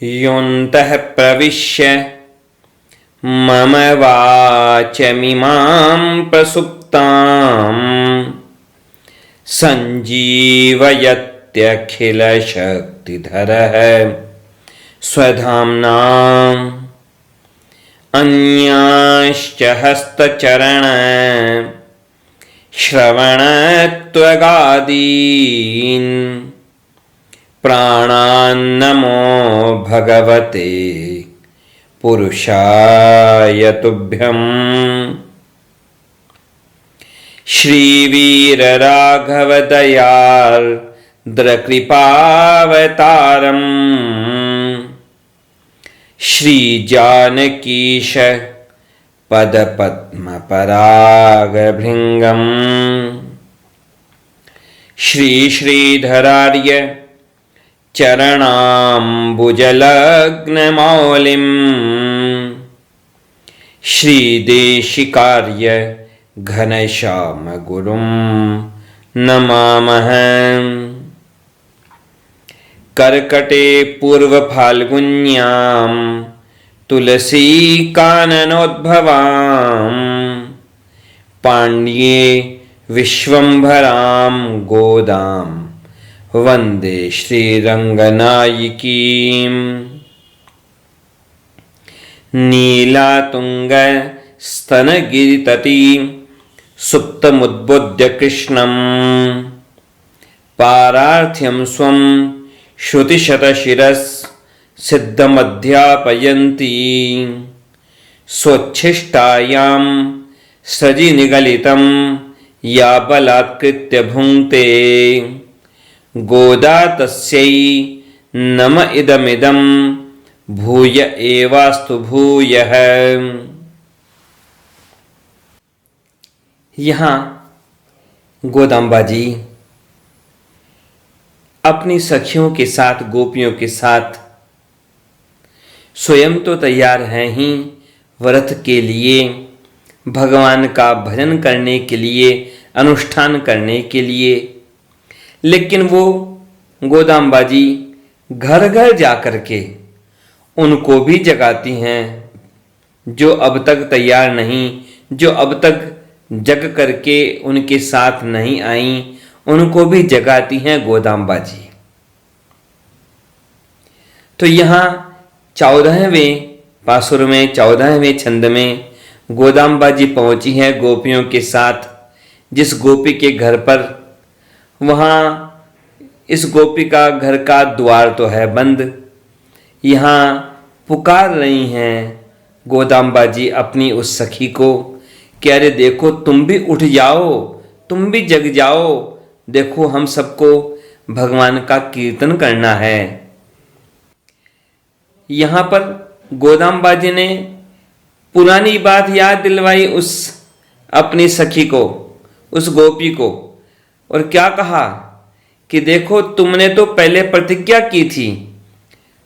योऽन्तः प्रविश्य मम वाचमिमां प्रसुप्तां सञ्जीवयत्यखिलशक्तिधरः स्वधाम्ना अन्यांश्च हस्तचरण श्रवणत्वगादीन् प्राणान्नमो भगवते पुरुषाय तुभ्यम्। श्रीवीरराघवदयार्द्रकृपावतारम् श्रीजानकीश पदपद्मपरागभृङ्गम् श्रीश्रीधरार्य चरणाम्बुजलग्नमौलिं श्रीदेशिकार्य घनश्यामगुरुं नमामः। कर्कटे पूर्वफाल्गुन्यां तुलसीकाननोद्भवां पाण्ड्ये विश्वम्भरां गोदां वन्दे श्रीरङ्गनायिकीम्। नीलातुङ्गस्तनगिरितटीं सुप्तमुद्बोध्य कृष्णं पारार्थ्यं स्वं श्रुतिशतशिरःसिद्धमध्यापयन्ती स्वच्छिष्टायां सजिनिगलितं या बलात्कृत्य भुङ्क्ते गोदा तस्यै नम इदमिदं भूय एवास्तु भूयः। यहाँ गोदाम्बा जी अपनी सखियों के साथ, गोपियों के साथ स्वयं तो तैयार हैं ही व्रत के लिए, भगवान का भजन करने के लिए, अनुष्ठान करने के लिए, लेकिन वो गोदाम्बा जी घर घर जा कर के उनको भी जगाती हैं जो अब तक तैयार नहीं, जो अब तक जग करके उनके साथ नहीं आई, उनको भी जगाती हैं गोदाम्बा जी। तो यहाँ 14वें पासुर में 14वें छंद में गोदाम्बा जी पहुंची हैं गोपियों के साथ। जिस गोपी के घर पर, वहाँ इस गोपी का घर का द्वार तो है बंद, यहाँ पुकार रही हैं गोदाम्बा जी अपनी उस सखी को कि अरे देखो तुम भी उठ जाओ, तुम भी जग जाओ, देखो हम सबको भगवान का कीर्तन करना है। यहाँ पर गोदाम्बा जी ने पुरानी बात याद दिलवाई उस अपनी सखी को, उस गोपी को, और क्या कहा कि देखो तुमने तो पहले प्रतिज्ञा की थी,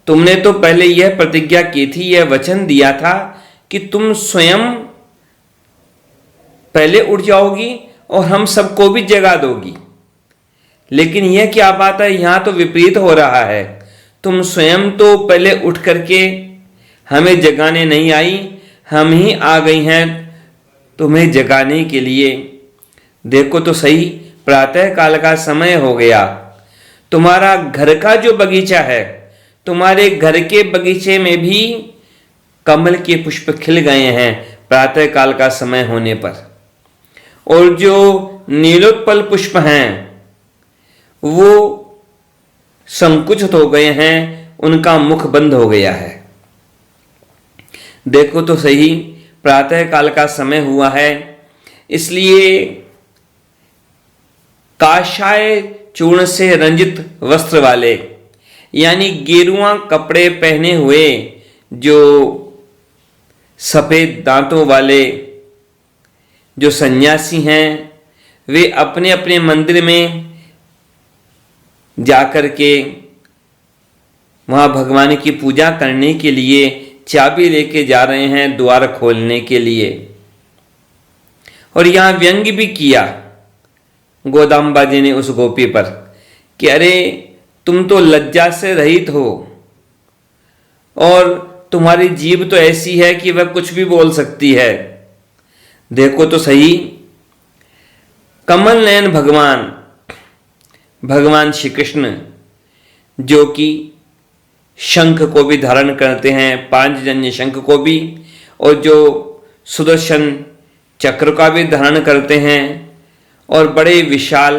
तुमने तो पहले यह प्रतिज्ञा की थी, यह वचन दिया था कि तुम स्वयं पहले उठ जाओगी और हम सबको भी जगा दोगी, लेकिन यह क्या बात है, यहाँ तो विपरीत हो रहा है। तुम स्वयं तो पहले उठ करके हमें जगाने नहीं आई, हम ही आ गई हैं तुम्हें जगाने के लिए। देखो तो सही, प्रातः काल का समय हो गया, तुम्हारा घर का जो बगीचा है, तुम्हारे घर के बगीचे में भी कमल के पुष्प खिल गए हैं प्रातः काल का समय होने पर, और जो नीलोत्पल पुष्प हैं वो संकुचित हो गए हैं, उनका मुख बंद हो गया है। देखो तो सही, प्रातः काल का समय हुआ है, इसलिए काशाय चूर्ण से रंजित वस्त्र वाले, यानी गेरुआ कपड़े पहने हुए, जो सफेद दांतों वाले जो सन्यासी हैं, वे अपने अपने मंदिर में जाकर के वहाँ भगवान की पूजा करने के लिए चाबी लेके जा रहे हैं द्वार खोलने के लिए। और यहाँ व्यंग्य भी किया गोदाम्बा जी ने उस गोपी पर कि अरे तुम तो लज्जा से रहित हो, और तुम्हारी जीभ तो ऐसी है कि वह कुछ भी बोल सकती है। देखो तो सही, कमल नयन भगवान श्री कृष्ण, जो कि शंख को भी धारण करते हैं, पांचजन्य शंख को भी, और जो सुदर्शन चक्र का भी धारण करते हैं और बड़े विशाल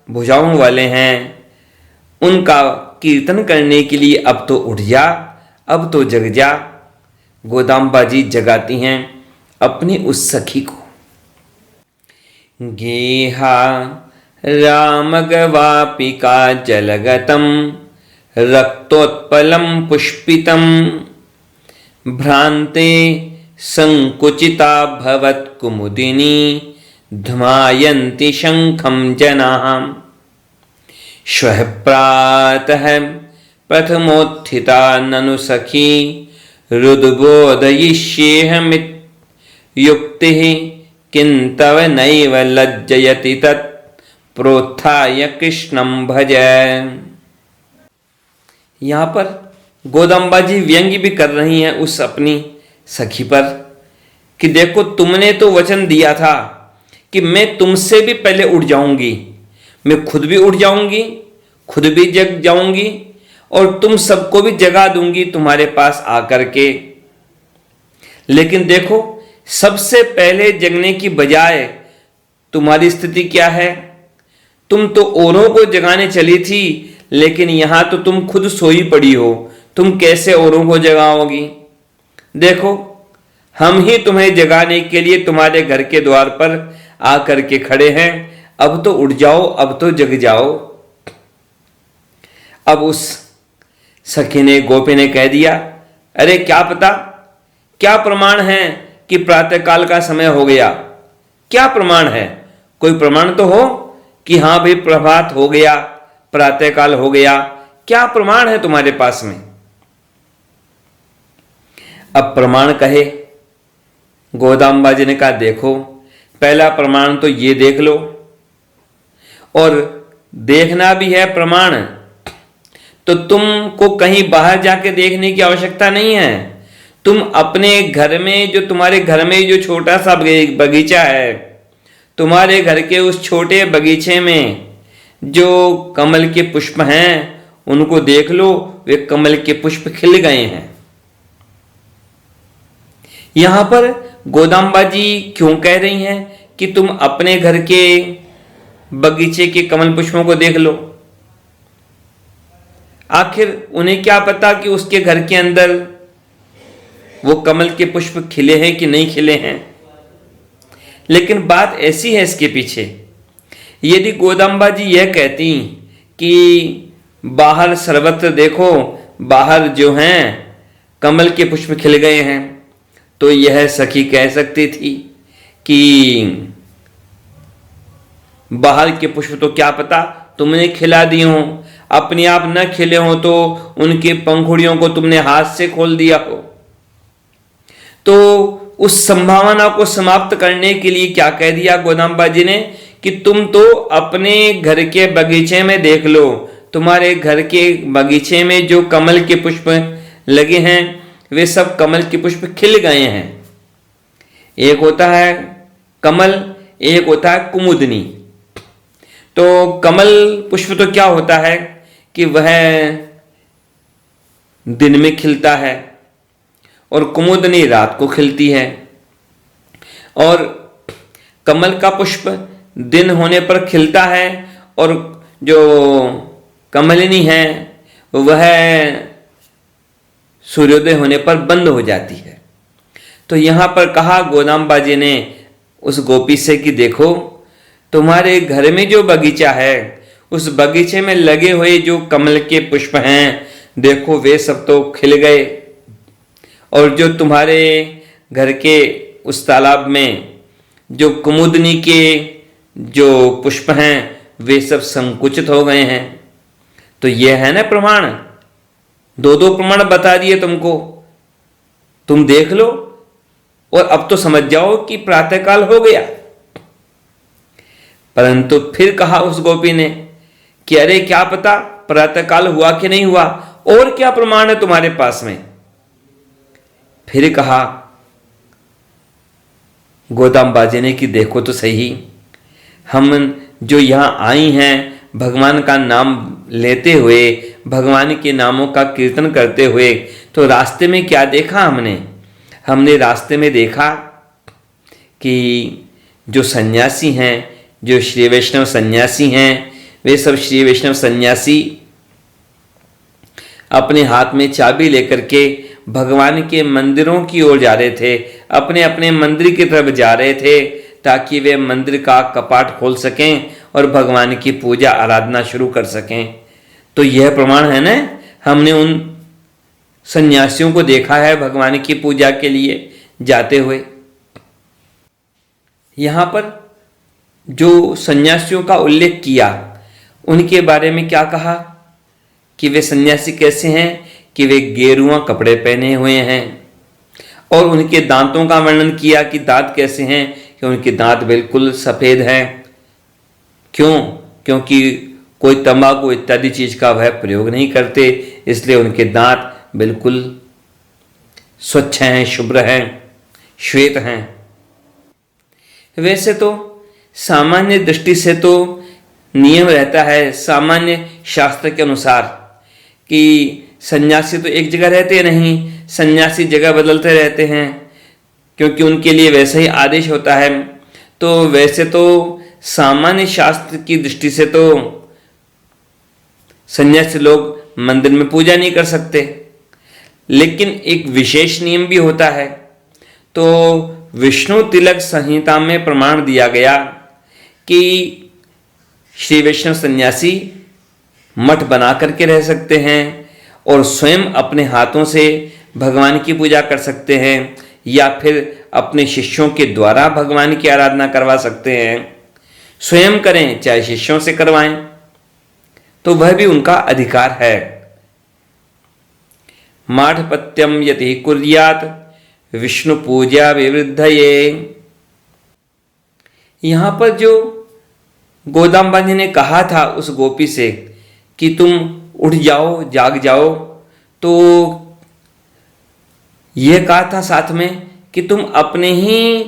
भुजाओं वाले हैं, उनका कीर्तन करने के लिए अब तो उठ जा, अब तो जग जा। गोदाम्बा जी जगाती हैं अपनी उस सखी को। गेहा रामगवापिका जलगतम रक्तोत्पलम पुष्पितम भ्रांते संकुचिता भवत कुमुदिनी ध्मायन्ति शंखम जनाः श्वः प्रातः प्रथमोत्थिता ननु सखी रुद्बोधयिष्येऽहमिति युक्तिः किन्तव नैव लज्जयति तत् प्रोत्थाय कृष्णं भज। यहाँ पर गोदम्बा जी व्यंग्य भी कर रही हैं उस अपनी सखी पर कि देखो, तुमने तो वचन दिया था कि मैं तुमसे भी पहले उठ जाऊंगी, मैं खुद भी उठ जाऊंगी, खुद भी जग जाऊंगी और तुम सबको भी जगा दूंगी तुम्हारे पास आकर के। लेकिन देखो, सबसे पहले जगने की बजाय तुम्हारी स्थिति क्या है? तुम तो औरों को जगाने चली थी, लेकिन यहां तो तुम खुद सोई पड़ी हो, तुम कैसे औरों को जगाओगी? देखो, हम ही तुम्हें जगाने के लिए तुम्हारे घर के द्वार पर आकर के खड़े हैं, अब तो उठ जाओ, अब तो जग जाओ। अब उस सखी ने, गोपी ने कह दिया, अरे क्या पता, क्या प्रमाण है कि प्रातःकाल का समय हो गया? क्या प्रमाण है? कोई प्रमाण तो हो कि हां भाई प्रभात हो गया, प्रातःकाल हो गया। क्या प्रमाण है तुम्हारे पास में? अब प्रमाण कहे, गोदाम्बा जी ने कहा, देखो, पहला प्रमाण तो ये देख लो, और देखना भी है प्रमाण तो तुमको कहीं बाहर जाके देखने की आवश्यकता नहीं है। तुम अपने घर में, जो तुम्हारे घर में जो छोटा सा बगीचा है, तुम्हारे घर के उस छोटे बगीचे में जो कमल के पुष्प हैं उनको देख लो, वे कमल के पुष्प खिल गए हैं। यहां पर गोदाम्बा जी क्यों कह रही हैं कि तुम अपने घर के बगीचे के कमल पुष्पों को देख लो? आखिर उन्हें क्या पता कि उसके घर के अंदर वो कमल के पुष्प खिले हैं कि नहीं खिले हैं। लेकिन बात ऐसी है इसके पीछे, यदि गोदाम्बा जी यह कहती कि बाहर सर्वत्र देखो, बाहर जो हैं कमल के पुष्प खिल गए हैं, तो यह सखी कह सकती थी कि बाहर के पुष्प तो क्या पता तुमने खिला दिए हो, अपने आप न खिले हो तो उनके पंखुड़ियों को तुमने हाथ से खोल दिया हो। तो उस संभावना को समाप्त करने के लिए क्या कह दिया गोदाम्बा जी ने कि तुम तो अपने घर के बगीचे में देख लो, तुम्हारे घर के बगीचे में जो कमल के पुष्प लगे हैं वे सब कमल के पुष्प खिल गए हैं। एक होता है कमल, एक होता है कुमुदनी। तो कमल पुष्प तो क्या होता है कि वह दिन में खिलता है और कुमुदनी रात को खिलती है। और कमल का पुष्प दिन होने पर खिलता है और जो कमलिनी है वह सूर्योदय होने पर बंद हो जाती है। तो यहां पर कहा गोदाम्बा जी ने उस गोपी से कि देखो, तुम्हारे घर में जो बगीचा है उस बगीचे में लगे हुए जो कमल के पुष्प हैं, देखो वे सब तो खिल गए, और जो तुम्हारे घर के उस तालाब में जो कुमुदनी के जो पुष्प हैं वे सब संकुचित हो गए हैं। तो यह है ना प्रमाण, दो प्रमाण बता दिए तुमको, तुम देख लो और अब तो समझ जाओ कि प्रातःकाल हो गया। परंतु फिर कहा उस गोपी ने कि अरे क्या पता प्रातःकाल हुआ कि नहीं हुआ, और क्या प्रमाण है तुम्हारे पास में? फिर कहा गोदाम्बा जी ने कि देखो तो सही, हम जो यहाँ आई हैं भगवान का नाम लेते हुए, भगवान के नामों का कीर्तन करते हुए, तो रास्ते में क्या देखा हमने रास्ते में देखा कि जो सन्यासी हैं, जो श्री वैष्णव सन्यासी हैं, वे सब श्री वैष्णव सन्यासी अपने हाथ में चाबी लेकर के भगवान के मंदिरों की ओर जा रहे थे, अपने अपने मंदिर की तरफ जा रहे थे, ताकि वे मंदिर का कपाट खोल सकें और भगवान की पूजा आराधना शुरू कर सकें। तो यह प्रमाण है ना, हमने उन सन्यासियों को देखा है भगवान की पूजा के लिए जाते हुए। यहाँ पर जो सन्यासियों का उल्लेख किया, उनके बारे में क्या कहा कि वे सन्यासी कैसे हैं, कि वे गेरुआ कपड़े पहने हुए हैं, और उनके दांतों का वर्णन किया कि दांत कैसे हैं, कि उनके दांत बिल्कुल सफ़ेद हैं। क्यों? क्योंकि कोई तंबाकू इत्यादि चीज़ का वह प्रयोग नहीं करते, इसलिए उनके दांत बिल्कुल स्वच्छ हैं, शुभ्र हैं, श्वेत हैं। वैसे तो सामान्य दृष्टि से तो नियम रहता है सामान्य शास्त्र के अनुसार कि सन्यासी तो एक जगह रहते नहीं, सन्यासी जगह बदलते रहते हैं, क्योंकि उनके लिए वैसा ही आदेश होता है। तो वैसे तो सामान्य शास्त्र की दृष्टि से तो सन्यासी लोग मंदिर में पूजा नहीं कर सकते, लेकिन एक विशेष नियम भी होता है। तो विष्णु तिलक संहिता में प्रमाण दिया गया कि श्री वैष्णव सन्यासी मठ बना करके रह सकते हैं और स्वयं अपने हाथों से भगवान की पूजा कर सकते हैं, या फिर अपने शिष्यों के द्वारा भगवान की आराधना करवा सकते हैं। स्वयं करें चाहे शिष्यों से करवाएं, तो वह भी उनका अधिकार है। माठपत्यम यति कुर्यात विष्णु पूजा विवृद्धये। यहां पर जो गोदाम्बा जी ने कहा था उस गोपी से कि तुम उठ जाओ, जाग जाओ, तो यह कहा था साथ में कि तुम अपने ही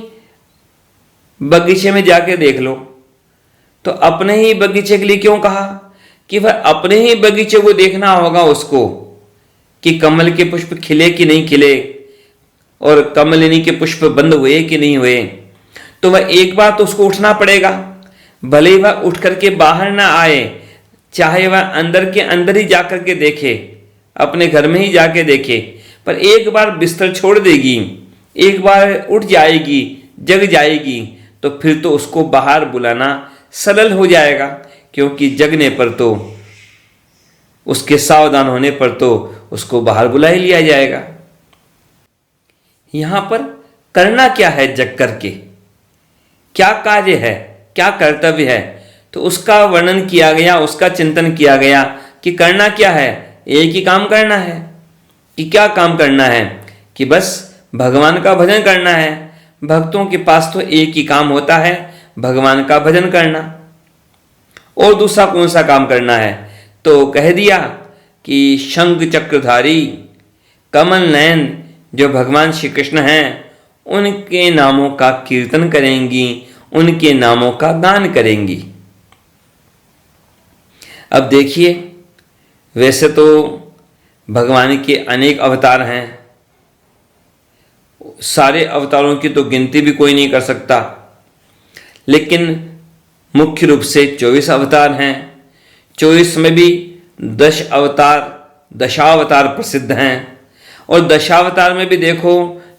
बगीचे में जाके देख लो। तो अपने ही बगीचे के लिए क्यों कहा? कि वह अपने ही बगीचे को देखना होगा उसको, कि कमल के पुष्प खिले कि नहीं खिले, और कमलिनी के पुष्प बंद हुए कि नहीं हुए। तो वह एक बार तो उसको उठना पड़ेगा, भले ही वह उठ करके बाहर ना आए, चाहे वह अंदर के अंदर ही जाकर के देखे, अपने घर में ही जाके देखे, पर एक बार बिस्तर छोड़ देगी, एक बार उठ जाएगी, जग जाएगी, तो फिर तो उसको बाहर बुलाना सरल हो जाएगा, क्योंकि जगने पर तो, उसके सावधान होने पर तो उसको बाहर बुला ही लिया जाएगा। यहां पर करना क्या है, जग करके क्या कार्य है, क्या कर्तव्य है, तो उसका वर्णन किया गया, उसका चिंतन किया गया कि करना क्या है। एक ही काम करना है। कि क्या काम करना है? कि बस भगवान का भजन करना है। भक्तों के पास तो एक ही काम होता है, भगवान का भजन करना। और दूसरा कौन सा काम करना है? तो कह दिया कि शंख चक्रधारी कमल नयन जो भगवान श्री कृष्ण हैं, उनके नामों का कीर्तन करेंगी, उनके नामों का गान करेंगी। अब देखिए, वैसे तो भगवान के अनेक अवतार हैं, सारे अवतारों की तो गिनती भी कोई नहीं कर सकता, लेकिन मुख्य रूप से 24 अवतार हैं। 24 में भी 10 अवतार, दशावतार प्रसिद्ध हैं, और दशावतार में भी देखो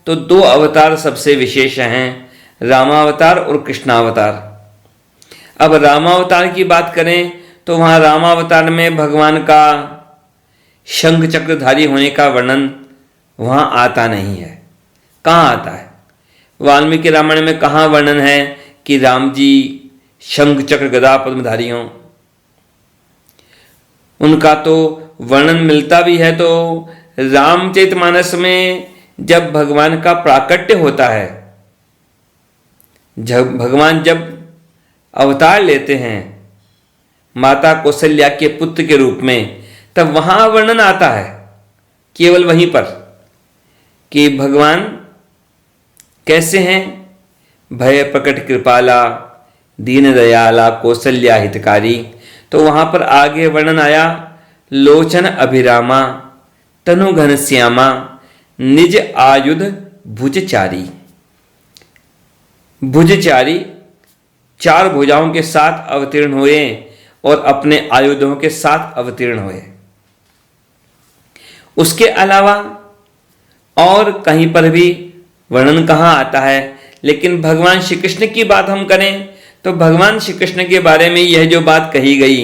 तो 2 अवतार सबसे विशेष हैं, रामावतार और कृष्णावतार। अब रामावतार की बात करें तो वहाँ रामावतार में भगवान का शंख चक्रधारी होने का वर्णन वहाँ आता नहीं है। कहाँ आता है? वाल्मीकि रामायण में कहाँ वर्णन है कि राम जी शंख चक्र गदा पद्मधारी हों? उनका तो वर्णन मिलता भी है तो रामचरितमानस में जब भगवान का प्राकट्य होता है, जब भगवान जब अवतार लेते हैं माता कौशल्या के पुत्र के रूप में, तब वहां वर्णन आता है केवल वहीं पर कि भगवान कैसे हैं। भय प्रकट कृपाला, दीन दयाला, कौशल्या हितकारी। तो वहां पर आगे वर्णन आया, लोचन अभिरामा, तनु घन श्यामा, निज आयुध भुजचारी। भुजचारी, चार भुजाओं के साथ अवतीर्ण हुए और अपने आयुधों के साथ अवतीर्ण हुए। उसके अलावा और कहीं पर भी वर्णन कहाँ आता है, लेकिन भगवान श्री कृष्ण की बात हम करें तो भगवान श्री कृष्ण के बारे में यह जो बात कही गई,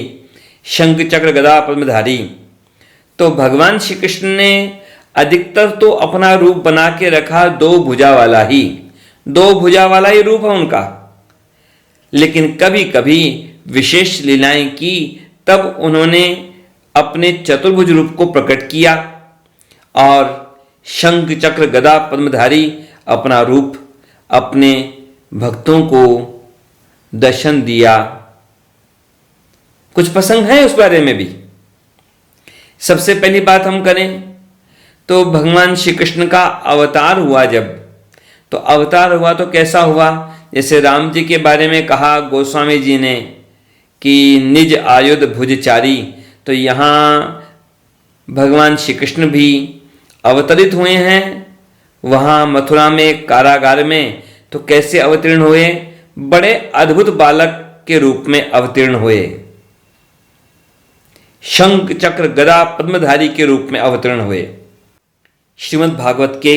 शंख चक्र गदा पद्मधारी, तो भगवान श्री कृष्ण ने अधिकतर तो अपना रूप बना के रखा दो भुजा वाला ही रूप है उनका। लेकिन कभी कभी विशेष लीलाएं की, तब उन्होंने अपने चतुर्भुज रूप को प्रकट किया और शंख चक्र गदा पद्मधारी अपना रूप अपने भक्तों को दर्शन दिया। कुछ प्रसंग है उस बारे में भी। सबसे पहली बात हम करें तो भगवान श्री कृष्ण का अवतार हुआ जब, तो अवतार हुआ तो कैसा हुआ, जैसे राम जी के बारे में कहा गोस्वामी जी ने कि निज आयुध भुजचारी, तो यहाँ भगवान श्री कृष्ण भी अवतरित हुए हैं वहाँ मथुरा में कारागार में। तो कैसे अवतीर्ण हुए, बड़े अद्भुत बालक के रूप में अवतीर्ण हुए, शंख चक्र गदा पद्मधारी के रूप में अवतीर्ण हुए। श्रीमद् भागवत के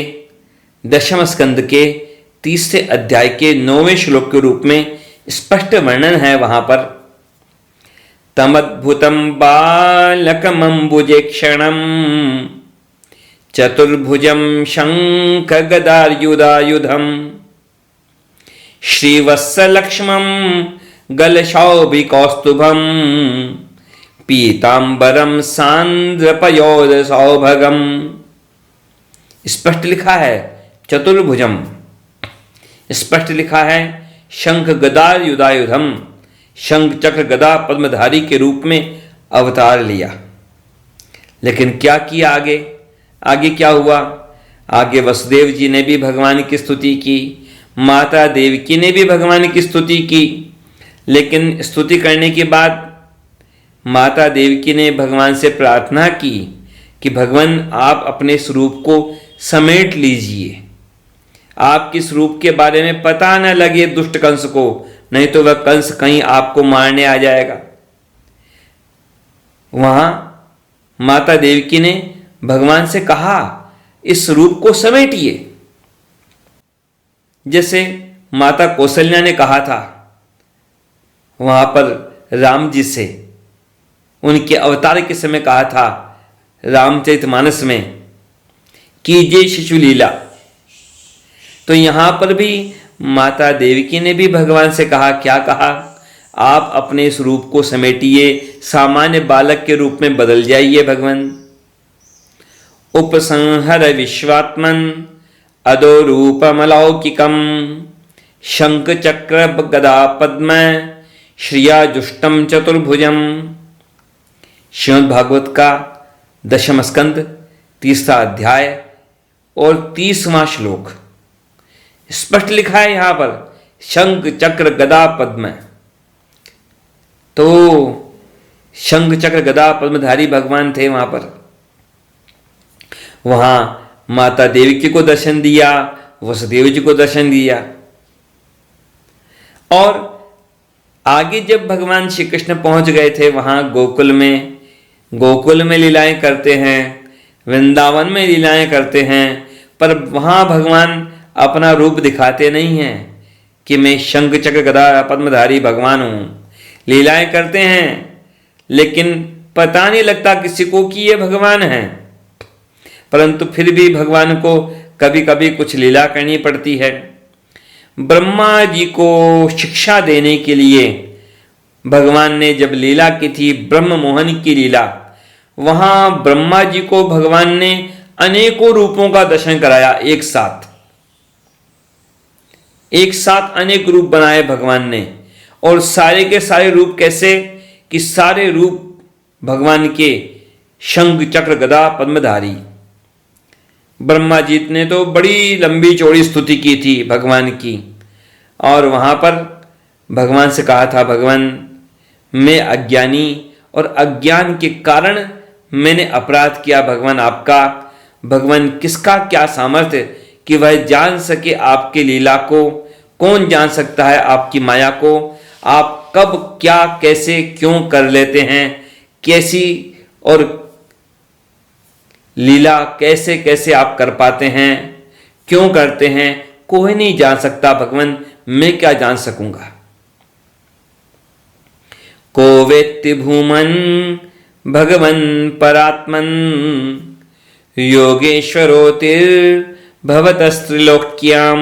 10वें स्कंद के 30वें अध्याय के 9वें श्लोक के रूप में स्पष्ट वर्णन है वहां पर, तमद्भुतम बालकमंबुजे क्षणम चतुर्भुजम शंख गदायुधायुधम श्रीवत्सलक्ष्मम गलशौभिकौस्तुभम पीतांबरम सांद्रपयोद सौभगम। स्पष्ट लिखा है चतुर्भुजम, स्पष्ट लिखा है शंख गदायुधायुधम, शंख चक्र गदा पद्मधारी के रूप में अवतार लिया। लेकिन क्या किया आगे क्या हुआ, आगे वसुदेव जी ने भी भगवान की स्तुति की, माता देवकी ने भी भगवान की स्तुति की। लेकिन स्तुति करने के बाद माता देवकी ने भगवान से प्रार्थना की कि भगवान आप अपने स्वरूप को समेट लीजिए, आपके स्वरूप के बारे में पता न लगे दुष्ट कंस को, नहीं तो वह कंस कहीं आपको मारने आ जाएगा। वहां माता देवकी ने भगवान से कहा इस रूप को समेटिए, जैसे माता कौशल्या ने कहा था वहां पर राम जी से, उनके अवतार के समय कहा था रामचरितमानस में, कीजिए शिशु लीला। तो यहां पर भी माता देवकी ने भी भगवान से कहा, क्या कहा, आप अपने इस रूप को समेटिए, सामान्य बालक के रूप में बदल जाइए भगवान। उपसंहर विश्वात्मन अदो रूपमलौकिकम शंख चक्र गदा पद्म श्रिया जुष्टम चतुर्भुजम। श्रीमद् भागवत का 10वां स्कंद 30वां अध्याय और 30वां श्लोक स्पष्ट लिखा है यहां पर शंख चक्र गदा पद्म। तो शंख चक्र गदा पद्मधारी भगवान थे वहां पर। वहां माता देवकी को दर्शन दिया, वसुदेव जी को दर्शन दिया। और आगे जब भगवान श्री कृष्ण पहुंच गए थे वहां गोकुल में लीलाएं करते हैं, वृंदावन में लीलाएं करते हैं, पर वहां भगवान अपना रूप दिखाते नहीं हैं कि मैं शंख चक्र गदा पद्मधारी भगवान हूं। लीलाएं करते हैं लेकिन पता नहीं लगता किसी को कि ये भगवान हैं, परंतु फिर भी भगवान को कभी कभी कुछ लीला करनी पड़ती है। ब्रह्मा जी को शिक्षा देने के लिए भगवान ने जब लीला की थी, ब्रह्म मोहन की लीला, वहां ब्रह्मा जी को भगवान ने अनेकों रूपों का दर्शन कराया। एक साथ अनेक रूप बनाए भगवान ने, और सारे के सारे रूप कैसे कि सारे रूप भगवान के शंख चक्र गदा पद्मधारी। ब्रह्मा जी ने तो बड़ी लंबी चौड़ी स्तुति की थी भगवान की, और वहाँ पर भगवान से कहा था, भगवान मैं अज्ञानी और अज्ञान के कारण मैंने अपराध किया। भगवान आपका, भगवान किसका क्या सामर्थ्य कि वह जान सके आपकी लीला को। कौन जान सकता है आपकी माया को? आप कब क्या कैसे क्यों कर लेते हैं, कैसी और लीला कैसे कैसे आप कर पाते हैं, क्यों करते हैं, कोई नहीं जान सकता भगवान, मैं क्या जान सकूंगा। को वेत्ति भूमन भगवन् परात्मन योगेश्वरोतिर भवतस्त्रिलोक्याम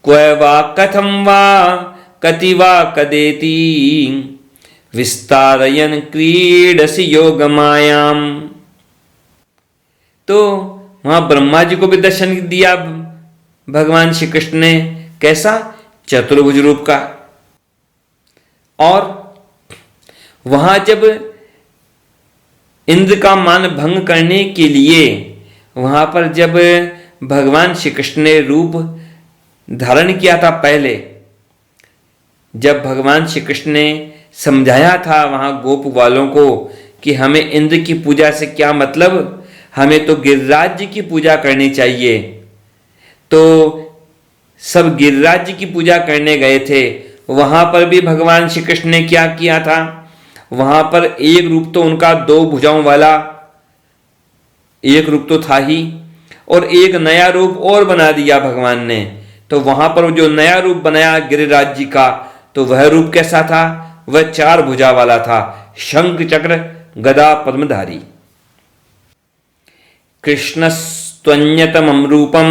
क्व वा कथम वा कति वा कदेति विस्तारयन् क्रीडसि योग मायाम। तो वहां ब्रह्मा जी को भी दर्शन दिया भगवान श्री कृष्ण ने, कैसा? चतुर्भुज रूप का। और वहां जब इंद्र का मान भंग करने के लिए वहां पर जब भगवान श्री कृष्ण ने रूप धारण किया था, पहले जब भगवान श्री कृष्ण ने समझाया था वहां गोप वालों को कि हमें इंद्र की पूजा से क्या मतलब, हमें तो गिरिराज जी की पूजा करनी चाहिए। तो सब गिरिराज जी की पूजा करने गए थे। वहां पर भी भगवान श्री कृष्ण ने क्या किया था, वहां पर एक रूप तो उनका 2 भुजाओं वाला एक रूप तो था ही, और एक नया रूप और बना दिया भगवान ने। तो वहां पर जो नया रूप बनाया गिरिराज जी का, तो वह रूप कैसा था? वह 4 भुजा वाला था, शंख चक्र गदा पद्मधारी। कृष्णस्त्वन्यतमं रूपम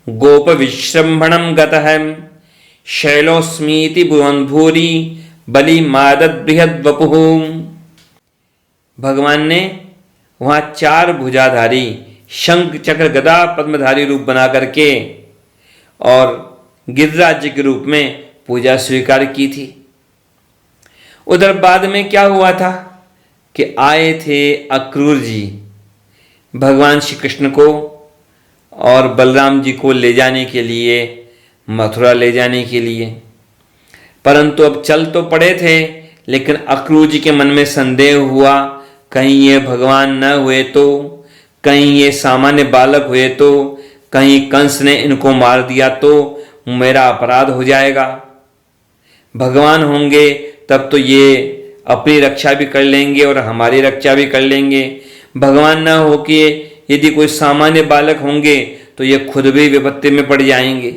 गोप विश्रंभणं गतः शैलोस्मीति भुवन भूरि बलि मादद बृहद वपुः। भगवान ने वहां 4 भुजाधारी शंख चक्र गदा पद्मधारी रूप बना करके और गिरिराज के रूप में पूजा स्वीकार की थी। उधर बाद में क्या हुआ था कि आए थे अक्रूर जी भगवान श्री कृष्ण को और बलराम जी को ले जाने के लिए, मथुरा ले जाने के लिए। परंतु अब चल तो पड़े थे, लेकिन अक्रूर जी के मन में संदेह हुआ, कहीं ये भगवान न हुए तो, कहीं ये सामान्य बालक हुए तो, कहीं कंस ने इनको मार दिया तो मेरा अपराध हो जाएगा। भगवान होंगे तब तो ये अपनी रक्षा भी कर लेंगे और हमारी रक्षा भी कर लेंगे। भगवान न हो कि यदि कोई सामान्य बालक होंगे तो ये खुद भी विपत्ति में पड़ जाएंगे।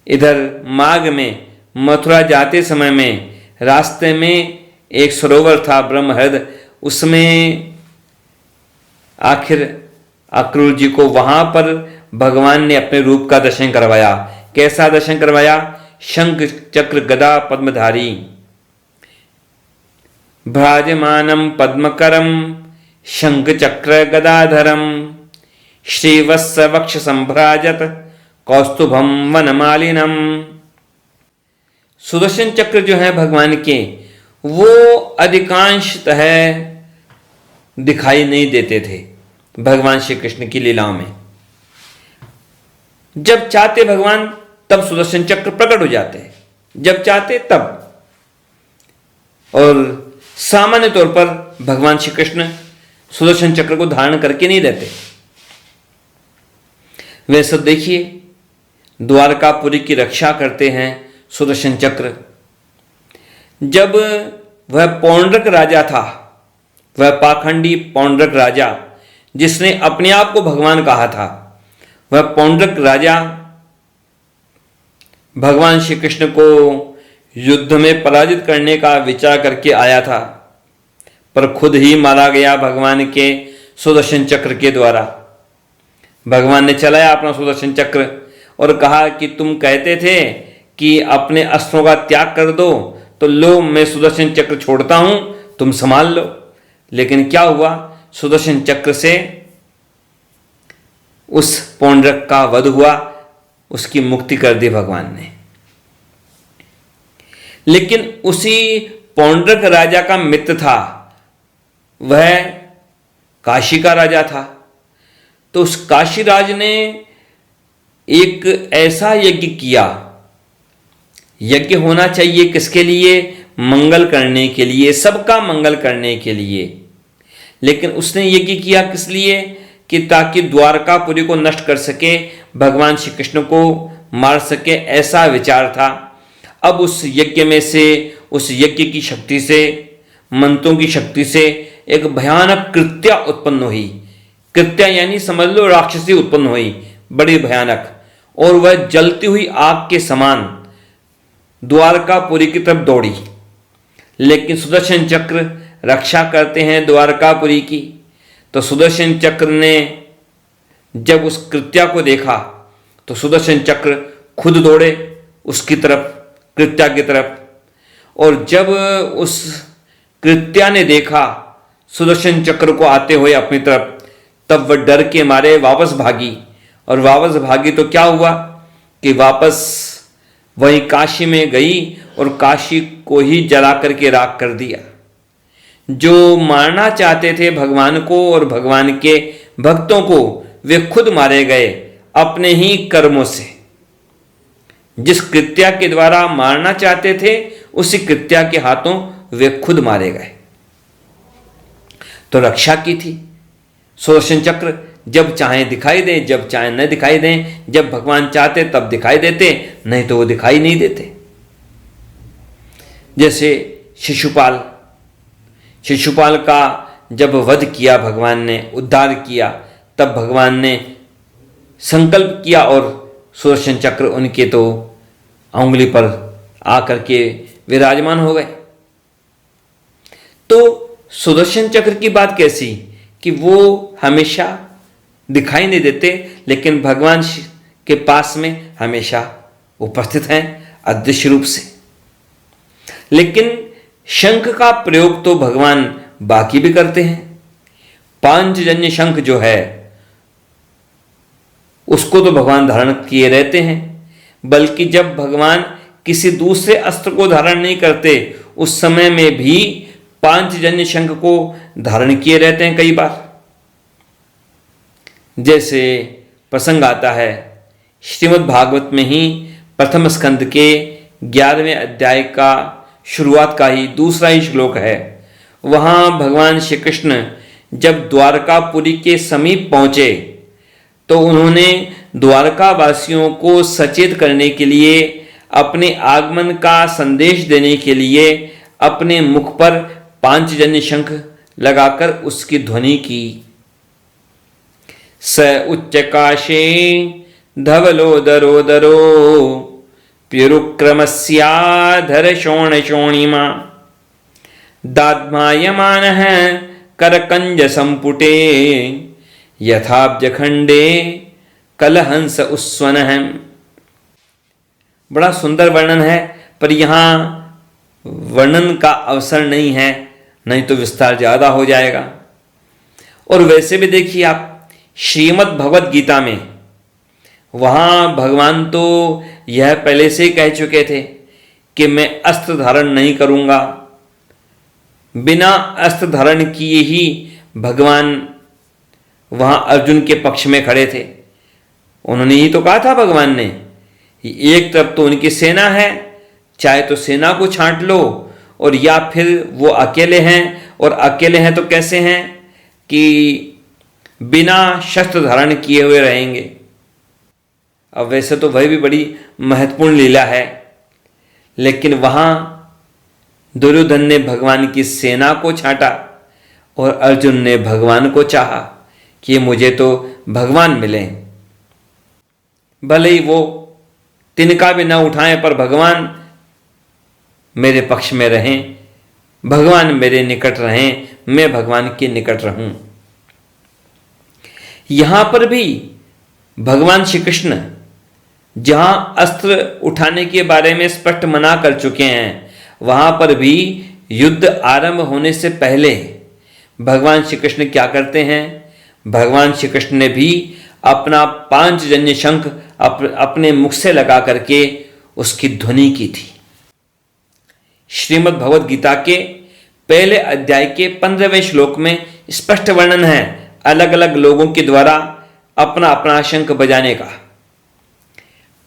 इधर मार्ग में मथुरा जाते समय में रास्ते में एक सरोवर था ब्रह्महृद, उसमें आखिर अक्रूर जी को वहां पर भगवान ने अपने रूप का दर्शन करवाया। कैसा दर्शन करवाया? शंख चक्र गदा पद्मधारी भ्राजमानम पद्मकरम शंख चक्र गदाधरम श्रीवत्स वक्ष संभ्राजत कौस्तुभम वनमालिनम। सुदर्शन चक्र जो है भगवान के, वो अधिकांशतः दिखाई नहीं देते थे भगवान श्री कृष्ण की लीलाओं में। जब चाहते भगवान तब सुदर्शन चक्र प्रकट हो जाते, जब चाहते तब। और सामान्य तौर पर भगवान श्री कृष्ण सुदर्शन चक्र को धारण करके नहीं रहते। वे सब देखिए द्वारकापुरी की रक्षा करते हैं सुदर्शन चक्र। जब वह पौंड्रक राजा था, वह पाखंडी पौंड्रक राजा जिसने अपने आप को भगवान कहा था, वह पौंड्रक राजा भगवान श्री कृष्ण को युद्ध में पराजित करने का विचार करके आया था, पर खुद ही मारा गया भगवान के सुदर्शन चक्र के द्वारा। भगवान ने चलाया अपना सुदर्शन चक्र और कहा कि तुम कहते थे कि अपने अस्त्रों का त्याग कर दो, तो लो मैं सुदर्शन चक्र छोड़ता हूं, तुम संभाल लो। लेकिन क्या हुआ? सुदर्शन चक्र से उस पौंड्रक का वध हुआ, उसकी मुक्ति कर दी भगवान ने। लेकिन उसी पौंड्रक राजा का मित्र था, वह काशी का राजा था। तो उस काशीराज ने एक ऐसा यज्ञ किया। यज्ञ होना चाहिए किसके लिए? मंगल करने के लिए, सबका मंगल करने के लिए। लेकिन उसने यज्ञ किया किस लिए? कि ताकि द्वारकापुरी को नष्ट कर सके, भगवान श्री कृष्ण को मार सके, ऐसा विचार था। अब उस यज्ञ में से, उस यज्ञ की शक्ति से, मंत्रों की शक्ति से एक भयानक कृत्या उत्पन्न हुई। कृत्या यानी समझ लो राक्षसी उत्पन्न हुई, बड़ी भयानक, और वह जलती हुई आग के समान द्वारकापुरी की तरफ दौड़ी। लेकिन सुदर्शन चक्र रक्षा करते हैं द्वारकापुरी की। तो सुदर्शन चक्र ने जब उस कृत्या को देखा तो सुदर्शन चक्र खुद दौड़े उसकी तरफ, कृत्या की तरफ। और जब उस कृत्या ने देखा सुदर्शन चक्र को आते हुए अपनी तरफ, तब वह डर के मारे वापस भागी। और वापस भागी तो क्या हुआ कि वापस वही काशी में गई और काशी को ही जला करके राख कर दिया। जो मारना चाहते थे भगवान को और भगवान के भक्तों को, वे खुद मारे गए अपने ही कर्मों से। जिस कृत्या के द्वारा मारना चाहते थे उसी कृत्या के हाथों वे खुद मारे गए। तो रक्षा की थी। सुदर्शन चक्र जब चाहे दिखाई दे, जब चाहे न दिखाई दें। जब भगवान चाहते तब दिखाई देते, नहीं तो वो दिखाई नहीं देते। जैसे शिशुपाल का जब वध किया भगवान ने, उद्धार किया, तब भगवान ने संकल्प किया और सुदर्शन चक्र उनके तो उंगली पर आकर के विराजमान हो गए। तो सुदर्शन चक्र की बात कैसी कि वो हमेशा दिखाई नहीं देते, लेकिन भगवान के पास में हमेशा उपस्थित हैं अदृश्य रूप से। लेकिन शंख का प्रयोग तो भगवान बाकी भी करते हैं। पांचजन्य शंख जो है उसको तो भगवान धारण किए रहते हैं, बल्कि जब भगवान किसी दूसरे अस्त्र को धारण नहीं करते उस समय में भी पांचजन्य शंख को धारण किए रहते हैं कई बार। जैसे प्रसंग आता है श्रीमद् भागवत में ही प्रथम स्कंद के 11वें अध्याय का शुरुआत का ही दूसरा ही श्लोक है। वहां भगवान श्री कृष्ण जब द्वारकापुरी के समीप पहुंचे तो उन्होंने द्वारका वासियों को सचेत करने के लिए, अपने आगमन का संदेश देने के लिए अपने मुख पर पांचजन्य शंख लगाकर उसकी ध्वनि की। स उच्चकाशे धवलोदरोदरो प्युरुक्रमस्याधर शोणिमा दाद्मायमानः करकंज संपुटे यथाब्जखंडे कलहंस उस्वनः। बड़ा सुंदर वर्णन है, पर यहाँ वर्णन का अवसर नहीं है, नहीं तो विस्तार ज्यादा हो जाएगा। और वैसे भी देखिए आप श्रीमद् भगवद गीता में, वहां भगवान तो यह पहले से ही कह चुके थे कि मैं अस्त्र धारण नहीं करूंगा। बिना अस्त्र धारण किए ही भगवान वहां अर्जुन के पक्ष में खड़े थे। उन्होंने ही तो कहा था भगवान ने, एक तरफ तो उनकी सेना है, चाहे तो सेना को छांट लो, और या फिर वो अकेले हैं, और अकेले हैं तो कैसे हैं कि बिना शस्त्र धारण किए हुए रहेंगे। अब वैसे तो वह भी बड़ी महत्वपूर्ण लीला है, लेकिन वहां दुर्योधन ने भगवान की सेना को छांटा और अर्जुन ने भगवान को चाहा कि मुझे तो भगवान मिले। भले ही वो तिनका भी ना उठाएं, पर भगवान मेरे पक्ष में रहें, भगवान मेरे निकट रहें, मैं भगवान के निकट रहूं। यहां पर भी भगवान श्री कृष्ण जहां अस्त्र उठाने के बारे में स्पष्ट मना कर चुके हैं, वहां पर भी युद्ध आरंभ होने से पहले भगवान श्री कृष्ण क्या करते हैं? भगवान श्री कृष्ण ने भी अपना पांचजन्य शंख अपने मुख से लगा करके उसकी ध्वनि की थी। श्रीमद् भगवद गीता के पहले अध्याय के 15वें श्लोक में स्पष्ट वर्णन है, अलग अलग लोगों के द्वारा अपना अपना शंख बजाने का।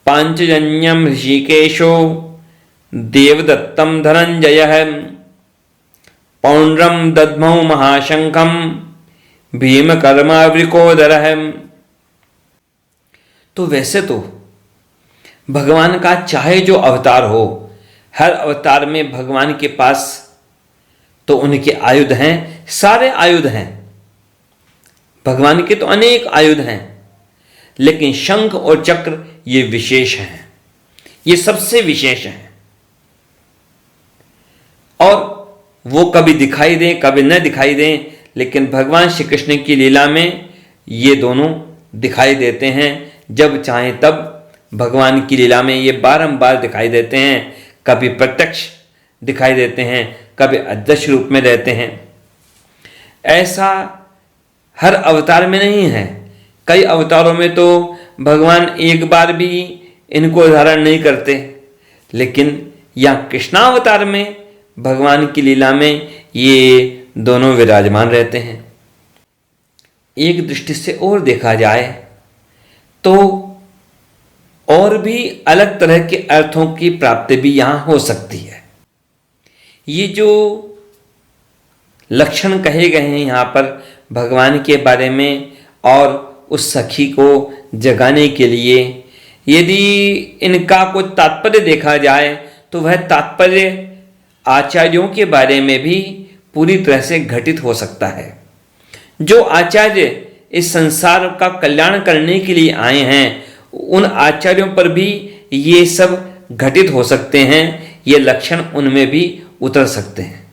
पांचजन्यम ऋषिकेशो देवदत्तम धनंजय पौंड्रम दद्मौ महाशंखम भीमकर्मावृकोदर। तो वैसे तो भगवान का चाहे जो अवतार हो, हर अवतार में भगवान के पास तो उनके आयुध हैं, सारे आयुध हैं, भगवान के तो अनेक आयुध हैं, लेकिन शंख और चक्र ये विशेष हैं, ये सबसे विशेष हैं। और वो कभी दिखाई दें कभी न दिखाई दें, लेकिन भगवान श्री कृष्ण की लीला में ये दोनों दिखाई देते हैं। जब चाहें तब भगवान की लीला में ये बारंबार दिखाई देते हैं। कभी प्रत्यक्ष दिखाई देते हैं, कभी अदृश्य रूप में रहते हैं। ऐसा हर अवतार में नहीं है। कई अवतारों में तो भगवान एक बार भी इनको धारण नहीं करते, लेकिन यहाँ कृष्णावतार में भगवान की लीला में ये दोनों विराजमान रहते हैं। एक दृष्टि से और देखा जाए तो और भी अलग तरह के अर्थों की प्राप्ति भी यहाँ हो सकती है। ये जो लक्षण कहे गए हैं यहाँ पर भगवान के बारे में और उस सखी को जगाने के लिए, यदि इनका कुछ तात्पर्य देखा जाए तो वह तात्पर्य आचार्यों के बारे में भी पूरी तरह से घटित हो सकता है। जो आचार्य इस संसार का कल्याण करने के लिए आए हैं, उन आचार्यों पर भी ये सब घटित हो सकते हैं, ये लक्षण उनमें भी उतर सकते हैं।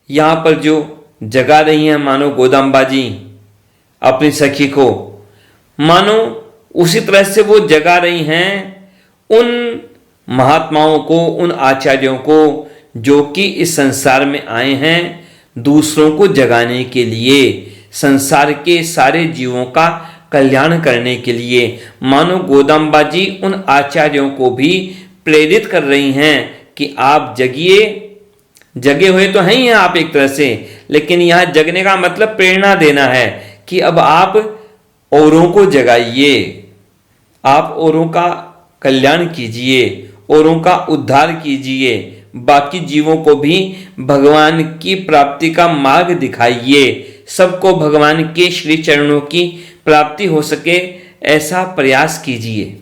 यहाँ पर जो जगा रही हैं मानो गोदाम्बा जी अपनी सखी को, मानो उसी तरह से वो जगा रही हैं उन महात्माओं को, उन आचार्यों को जो कि इस संसार में आए हैं दूसरों को जगाने के लिए, संसार के सारे जीवों का कल्याण करने के लिए। मानो गोदाम्बा जी उन आचार्यों को भी प्रेरित कर रही हैं कि आप जगिए। जगे हुए तो हैं ही हैं आप एक तरह से, लेकिन यहाँ जगने का मतलब प्रेरणा देना है कि अब आप औरों को जगाइए, आप औरों का कल्याण कीजिए, औरों का उद्धार कीजिए, बाकी जीवों को भी भगवान की प्राप्ति का मार्ग दिखाइए, सबको भगवान के श्री चरणों की प्राप्ति हो सके ऐसा प्रयास कीजिए।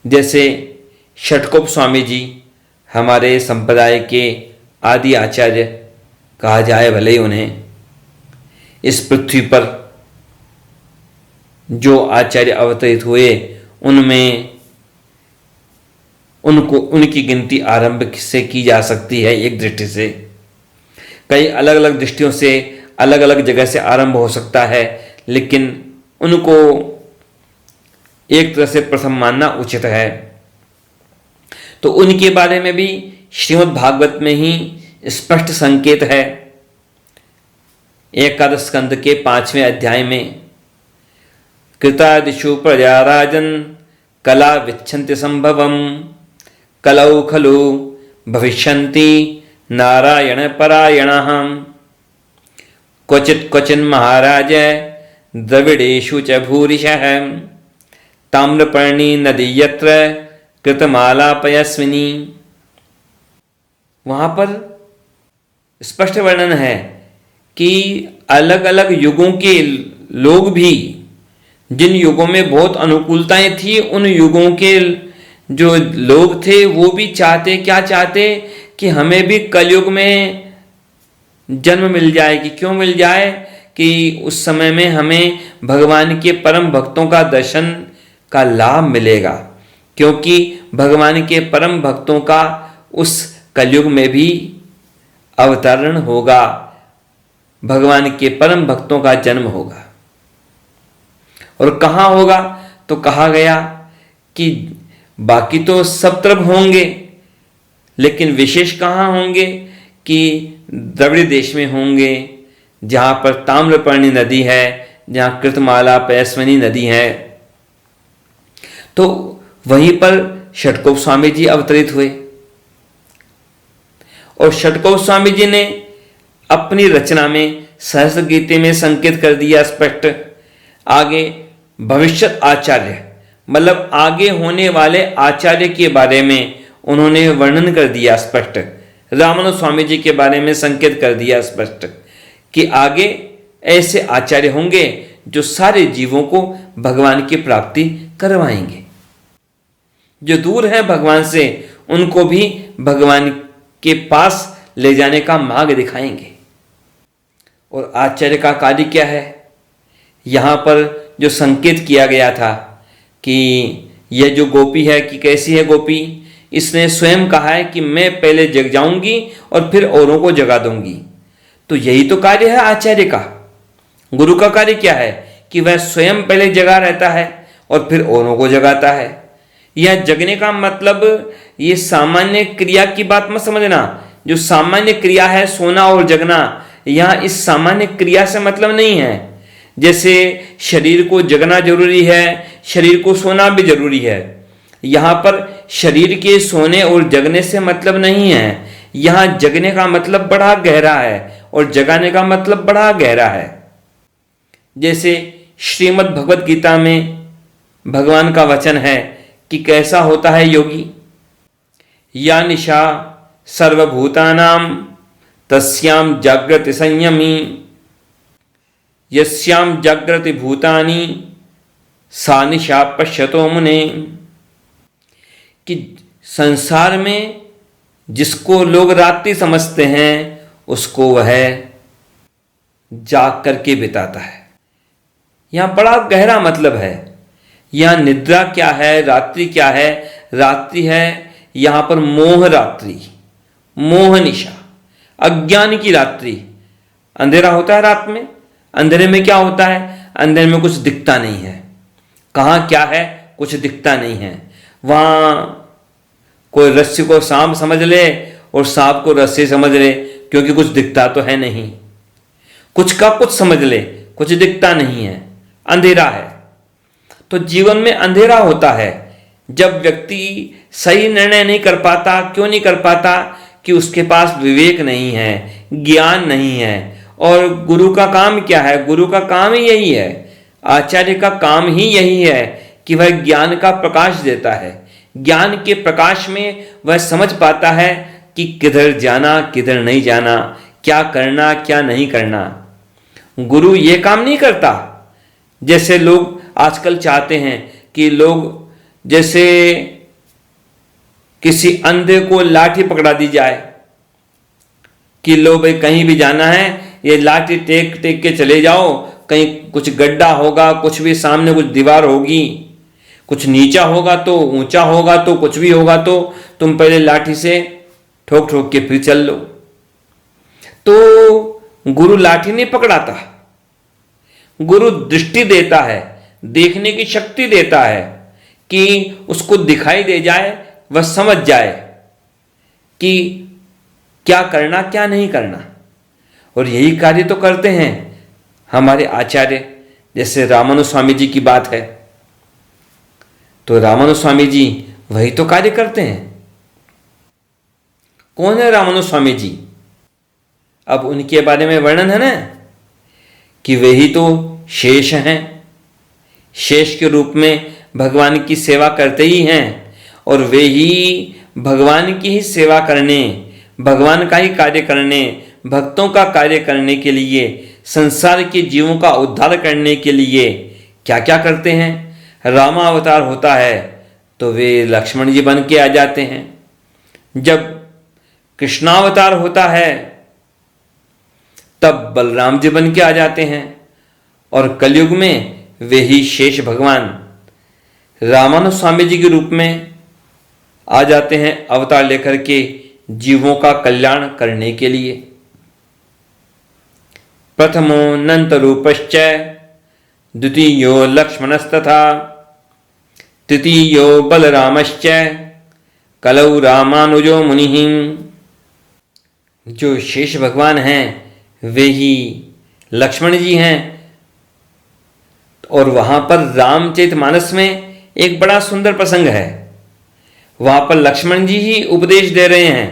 जैसे षटकोप स्वामी जी हमारे संप्रदाय के आदि आचार्य कहा जाए भले ही उन्हें, इस पृथ्वी पर जो आचार्य अवतरित हुए उनमें उनकी गिनती आरंभ से की जा सकती है। एक दृष्टि से कई अलग अलग दृष्टियों से अलग अलग जगह से आरंभ हो सकता है, लेकिन उनको एक तरह से प्रथम मानना उचित है। तो उनके बारे में भी श्रीमद् भागवत में ही स्पष्ट संकेत है। एकादश स्कंद के 5वें अध्याय में कृतादिषु प्रजा राजन कला विच्छन्ति संभवम कलौ खलु भविष्यन्ति नारायण परायणः क्वचित् क्वचिन् महाराज द्रविडेषु च भूरिशः ताम्रपर्णी नदी यत्र कृतमालापयस्विनी। वहाँ पर स्पष्ट वर्णन है कि अलग अलग युगों के लोग भी, जिन युगों में बहुत अनुकूलताएं थी, उन युगों के जो लोग थे वो भी क्या चाहते कि हमें भी कलयुग में जन्म मिल जाए। कि क्यों मिल जाए? कि उस समय में हमें भगवान के परम भक्तों का दर्शन का लाभ मिलेगा, क्योंकि भगवान के परम भक्तों का उस कलयुग में भी अवतरण होगा, भगवान के परम भक्तों का जन्म होगा। और कहाँ होगा? तो कहा गया कि बाकी तो सब तरफ होंगे, लेकिन विशेष कहाँ होंगे? कि द्रविड़ देश में होंगे, जहाँ पर ताम्रपर्णी नदी है, जहाँ कृतमाला पयस्विनी नदी है। तो वहीं पर षटकोप स्वामी जी अवतरित हुए और षटकोप स्वामी जी ने अपनी रचना में सहस्त्र गीते में संकेत कर दिया स्पष्ट। आगे भविष्यत आचार्य मतलब आगे होने वाले आचार्य के बारे में उन्होंने वर्णन कर दिया स्पष्ट। रामानुज स्वामी जी के बारे में संकेत कर दिया स्पष्ट कि आगे ऐसे आचार्य होंगे जो सारे जीवों को भगवान की प्राप्ति करवाएंगे। जो दूर है भगवान से उनको भी भगवान के पास ले जाने का मार्ग दिखाएंगे। और आचार्य का कार्य क्या है? यहाँ पर जो संकेत किया गया था कि यह जो गोपी है कि कैसी है गोपी, इसने स्वयं कहा है कि मैं पहले जग जाऊंगी और फिर औरों को जगा दूंगी। तो यही तो कार्य है आचार्य का। गुरु का कार्य क्या है कि वह स्वयं पहले जगा रहता है और फिर औरों को जगाता है। यह जगने का मतलब ये सामान्य क्रिया की बात मत समझना। जो सामान्य क्रिया है सोना और जगना, यहाँ इस सामान्य क्रिया से मतलब नहीं है। जैसे शरीर को जगना जरूरी है, शरीर को सोना भी जरूरी है। यहाँ पर शरीर के सोने और जगने से मतलब नहीं है। यहाँ जगने का मतलब बड़ा गहरा है और जगाने का मतलब बड़ा गहरा है। जैसे श्रीमद् भगवत गीता में भगवान का वचन है कि कैसा होता है योगी। या निशा सर्वभूतानां तस्याम जागृति संयमी यस्याम जागृति भूतानि सा निशा पश्यतो मुने। कि संसार में जिसको लोग रात्रि समझते हैं उसको वह जाग करके बिताता है। यहाँ बड़ा गहरा मतलब है। यहाँ निद्रा क्या है, रात्रि क्या है? रात्रि है यहाँ पर मोह रात्रि, मोह निशा, अज्ञान की रात्रि। अंधेरा होता है रात में, अंधेरे में क्या होता है? अंधेरे में कुछ दिखता नहीं है। कहाँ क्या है? कुछ दिखता नहीं है। वहाँ कोई रस्सी को सांप समझ ले और सांप को रस्सी समझ ले, क्योंकि कुछ दिखता तो है नहीं। कुछ का कुछ समझ ले, कुछ दिखता नहीं है, अंधेरा है। तो जीवन में अंधेरा होता है जब व्यक्ति सही निर्णय नहीं कर पाता। क्यों नहीं कर पाता? कि उसके पास विवेक नहीं है, ज्ञान नहीं है। और गुरु का काम क्या है? गुरु का काम ही यही है, आचार्य का काम ही यही है कि वह ज्ञान का प्रकाश देता है। ज्ञान के प्रकाश में वह समझ पाता है कि किधर जाना किधर नहीं जाना, क्या करना क्या नहीं करना। गुरु ये काम नहीं करता जैसे लोग आजकल चाहते हैं कि लोग जैसे किसी अंधे को लाठी पकड़ा दी जाए कि लो भाई कहीं भी जाना है ये लाठी टेक टेक के चले जाओ, कहीं कुछ गड्ढा होगा, कुछ भी सामने कुछ दीवार होगी, कुछ नीचा होगा तो ऊंचा होगा तो कुछ भी होगा तो तुम पहले लाठी से ठोक ठोक के फिर चल लो। तो गुरु लाठी नहीं पकड़ाता, गुरु दृष्टि देता है, देखने की शक्ति देता है कि उसको दिखाई दे जाए, वह समझ जाए कि क्या करना क्या नहीं करना। और यही कार्य तो करते हैं हमारे आचार्य। जैसे रामानुज स्वामी जी की बात है तो रामानुज स्वामी जी वही तो कार्य करते हैं। कौन है रामानुज स्वामी जी? अब उनके बारे में वर्णन है ना कि वे ही तो शेष हैं। शेष के रूप में भगवान की सेवा करते ही हैं और वे ही भगवान की ही सेवा करने, भगवान का ही कार्य करने, भक्तों का कार्य करने के लिए, संसार के जीवों का उद्धार करने के लिए क्या क्या करते हैं। रामावतार होता है तो वे लक्ष्मण जी बन के आ जाते हैं। जब कृष्णावतार होता है तब बलराम जी बन के आ जाते हैं। और कलयुग में वे ही शेष भगवान रामानुज स्वामी जी के रूप में आ जाते हैं अवतार लेकर के जीवों का कल्याण करने के लिए। प्रथमो नंत रूपश्च द्वितीयो लक्ष्मणस्तथा तृतीयो बलरामश्च कलौ रामानुजो मुनिः। जो शेष भगवान हैं वे ही लक्ष्मण जी हैं। और वहां पर रामचरितमानस में एक बड़ा सुंदर प्रसंग है। वहां पर लक्ष्मण जी ही उपदेश दे रहे हैं।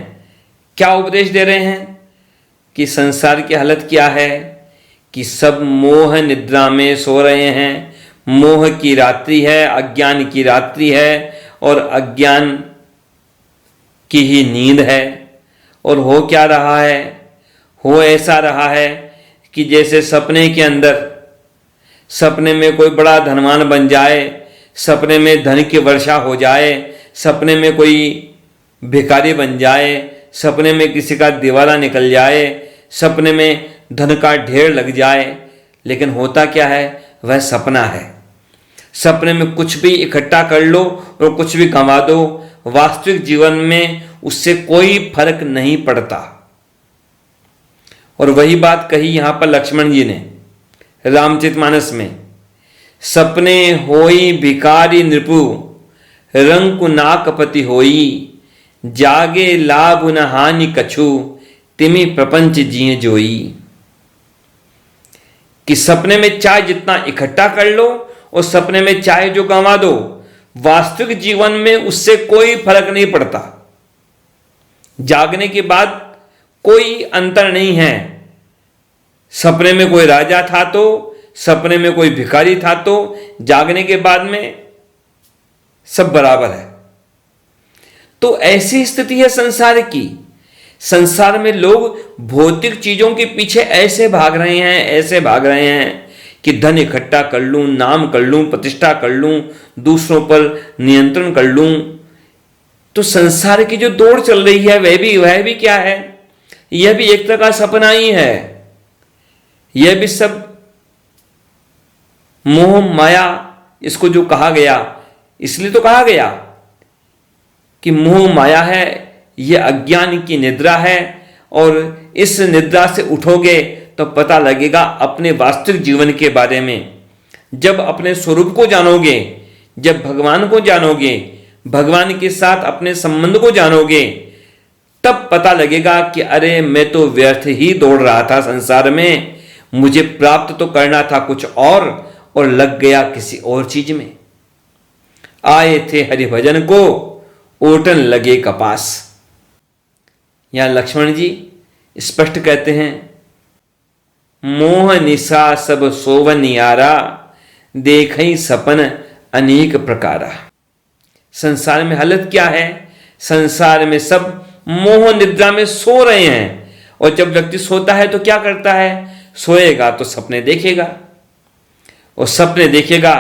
क्या उपदेश दे रहे हैं? कि संसार की हालत क्या है, कि सब मोह निद्रा में सो रहे हैं। मोह की रात्रि है, अज्ञान की रात्रि है और अज्ञान की ही नींद है। और हो क्या रहा है? हो ऐसा रहा है कि जैसे सपने के अंदर, सपने में कोई बड़ा धनवान बन जाए, सपने में धन की वर्षा हो जाए, सपने में कोई भिखारी बन जाए, सपने में किसी का दिवाला निकल जाए, सपने में धन का ढेर लग जाए। लेकिन होता क्या है? वह सपना है। सपने में कुछ भी इकट्ठा कर लो और कुछ भी कमा दो, वास्तविक जीवन में उससे कोई फर्क नहीं पड़ता। और वही बात कही यहां पर लक्ष्मण जी ने रामचरितमानस में, सपने होई भिखारी नृपु रंकु नाकपति होई, जागे लाभ न हानि कछु तिमि प्रपंच जिए जोई। कि सपने में चाहे जितना इकट्ठा कर लो और सपने में चाहे जो गंवा दो, वास्तविक जीवन में उससे कोई फर्क नहीं पड़ता। जागने के बाद कोई अंतर नहीं है। सपने में कोई राजा था तो, सपने में कोई भिखारी था तो, जागने के बाद में सब बराबर है। तो ऐसी स्थिति है संसार की। संसार में लोग भौतिक चीजों के पीछे ऐसे भाग रहे हैं कि धन इकट्ठा कर लूं, नाम कर लूं, प्रतिष्ठा कर लूं, दूसरों पर नियंत्रण कर लूं। तो संसार की जो दौड़ चल रही है वह भी क्या है? यह भी एक तरह का सपना ही है। यह भी सब मोह माया, इसको जो कहा गया, इसलिए तो कहा गया कि मोह माया है, यह अज्ञान की निद्रा है। और इस निद्रा से उठोगे तो पता लगेगा अपने वास्तविक जीवन के बारे में। जब अपने स्वरूप को जानोगे, जब भगवान को जानोगे, भगवान के साथ अपने संबंध को जानोगे, तब पता लगेगा कि अरे मैं तो व्यर्थ ही दौड़ रहा था संसार में, मुझे प्राप्त तो करना था कुछ और लग गया किसी और चीज में। आए थे हरिभजन को, ओटन लगे कपास। यहां लक्ष्मण जी स्पष्ट कहते हैं, मोह निशा सब सोवन यारा, देखई सपन अनेक प्रकारा। संसार में हालत क्या है? संसार में सब मोह निद्रा में सो रहे हैं। और जब व्यक्ति सोता है तो क्या करता है? सोएगा तो सपने देखेगा, और सपने देखेगा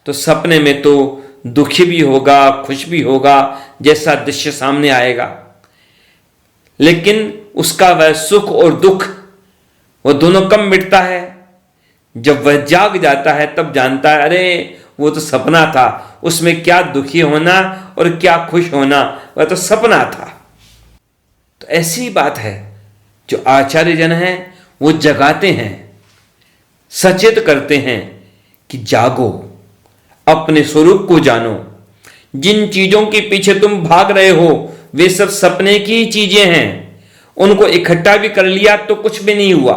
तो सपने में तो दुखी भी होगा, खुश भी होगा, जैसा दृश्य सामने आएगा। लेकिन उसका वह सुख और दुख वो दोनों कब मिटता है? जब वह जाग जाता है तब जानता है अरे वो तो सपना था, उसमें क्या दुखी होना और क्या खुश होना, वह तो सपना था। तो ऐसी बात है, जो आचार्य जन हैं वो जगाते हैं, सचेत करते हैं कि जागो, अपने स्वरूप को जानो। जिन चीजों के पीछे तुम भाग रहे हो वे सब सपने की चीजें हैं। उनको इकट्ठा भी कर लिया तो कुछ भी नहीं हुआ।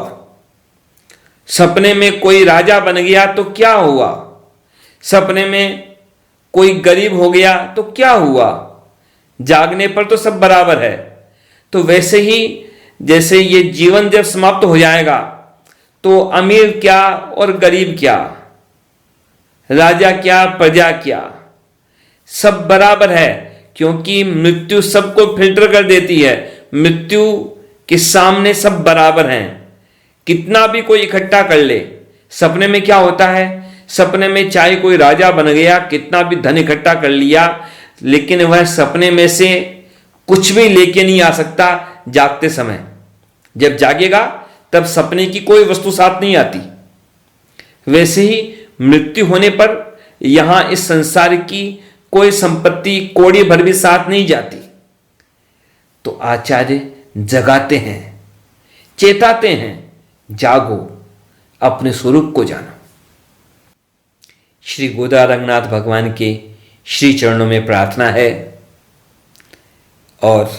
सपने में कोई राजा बन गया तो क्या हुआ? सपने में कोई गरीब हो गया तो क्या हुआ? जागने पर तो सब बराबर है। तो वैसे ही जैसे ये जीवन जब समाप्त हो जाएगा तो अमीर क्या और गरीब क्या, राजा क्या प्रजा क्या, सब बराबर है, क्योंकि मृत्यु सबको फिल्टर कर देती है। मृत्यु के सामने सब बराबर हैं। कितना भी कोई इकट्ठा कर ले, सपने में क्या होता है? सपने में चाहे कोई राजा बन गया, कितना भी धन इकट्ठा कर लिया, लेकिन वह सपने में से कुछ भी लेके नहीं आ सकता जागते समय। जब जागेगा तब सपने की कोई वस्तु साथ नहीं आती। वैसे ही मृत्यु होने पर यहां इस संसार की कोई संपत्ति कौड़ी भर भी साथ नहीं जाती। तो आचार्य जगाते हैं, चेताते हैं, जागो, अपने स्वरूप को जानो। श्री गोदा रंगनाथ भगवान के श्री चरणों में प्रार्थना है और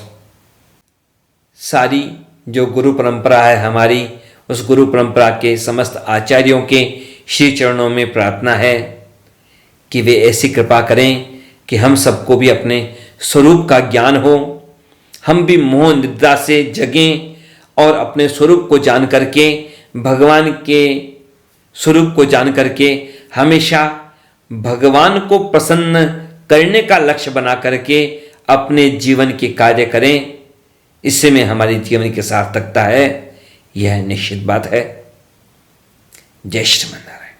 सारी जो गुरु परंपरा है हमारी, उस गुरु परंपरा के समस्त आचार्यों के श्री चरणों में प्रार्थना है कि वे ऐसी कृपा करें कि हम सबको भी अपने स्वरूप का ज्ञान हो, हम भी मोह निद्रा से जगें और अपने स्वरूप को जान करके भगवान के स्वरूप को जान करके हमेशा भगवान को प्रसन्न करने का लक्ष्य बना करके अपने जीवन के कार्य करें। इससे में हमारी जीवन की सार्थकता है, यह निश्चित बात है। जय श्रीमन नारायण।